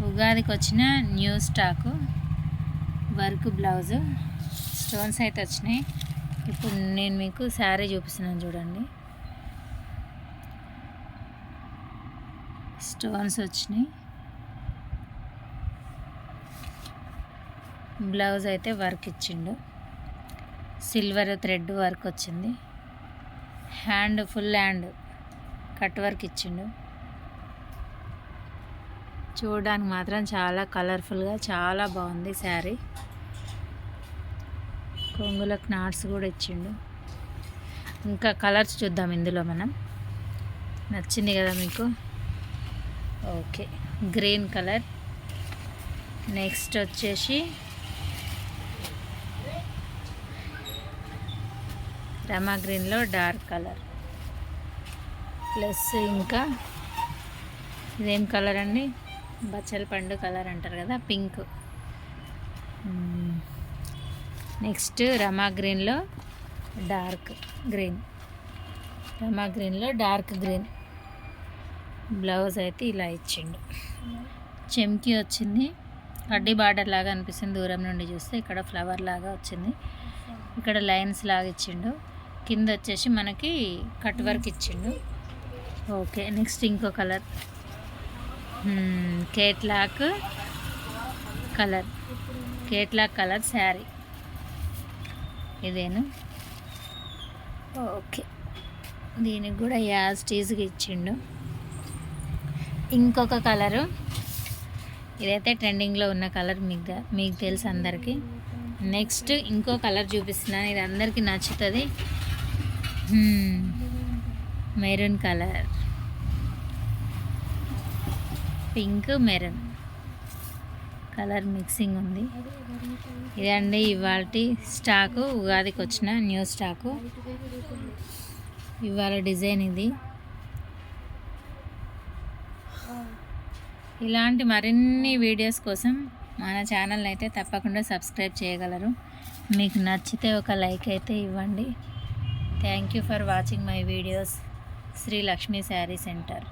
ఉగాదికి వచ్చిన new stock work blouse stones అయితే వచ్చినాయి. ఇప్పుడు నేను మీకు శారీ చూపిస్తున్నాను చూడండి. స్టోన్స్ వచ్చినాయి. బ్లౌజ్ అయితే వర్క్ ఇచ్చిండు. సిల్వర్ థ్రెడ్ వర్క్ వచ్చింది. Hand full hand cut work ఇచ్చిండు. చూడడానికి మాత్రం చాలా కలర్ఫుల్గా చాలా బాగుంది శారీ. కొంగులకు నాట్స్ కూడా ఇచ్చిండు. ఇంకా కలర్స్ చూద్దాం ఇందులో మనం. నచ్చింది కదా మీకు? Okay, green colour. నెక్స్ట్ వచ్చేసి రమా గ్రీన్లో డార్క్ కలర్ ప్లస్ ఇంకా ఇదేం కలర్ అండి? బచ్చల పండు కలర్ అంటారు కదా, పింక్. నెక్స్ట్ రమా గ్రీన్లో డార్క్ గ్రీన్. రమా గ్రీన్లో డార్క్ గ్రీన్. బ్లౌజ్ అయితే ఇలా ఇచ్చిండు. చెమ్కి వచ్చింది. కడ్డీ బార్డర్ లాగా అనిపిస్తుంది దూరం నుండి చూస్తే. ఇక్కడ ఫ్లవర్ లాగా వచ్చింది. ఇక్కడ లైన్స్ లాగా ఇచ్చిండు. కింద వచ్చేసి మనకి కట్ వర్క్ ఇచ్చిండు. ఓకే, నెక్స్ట్ ఇంకో కలర్ కేట్లాక్ కలర్. కేట్లాక్ కలర్ శారీ ఇదేను. ఓకే, దీనికి కూడా యాజ్ టీజ్గా ఇచ్చిండు. ఇంకొక కలరు, ఇదైతే ట్రెండింగ్లో ఉన్న కలర్, మీకు తెలుసు అందరికీ. నెక్స్ట్ ఇంకో కలర్ చూపిస్తున్నాను, ఇది అందరికీ నచ్చుతుంది. Maroon colour, pink maroon colour mixing ఉంది. ఇదండి ఇవాల్టి స్టాకు, ఉగాదికి వచ్చిన న్యూ స్టాకు. ఇవాళ డిజైన్ ఇది. ఇలాంటి మరిన్ని వీడియోస్ కోసం మన ఛానల్ని అయితే తప్పకుండా సబ్స్క్రైబ్ చేయగలరు. మీకు నచ్చితే ఒక లైక్ అయితే ఇవ్వండి. Thank you for watching my videos. Sri Lakshmi sari centre.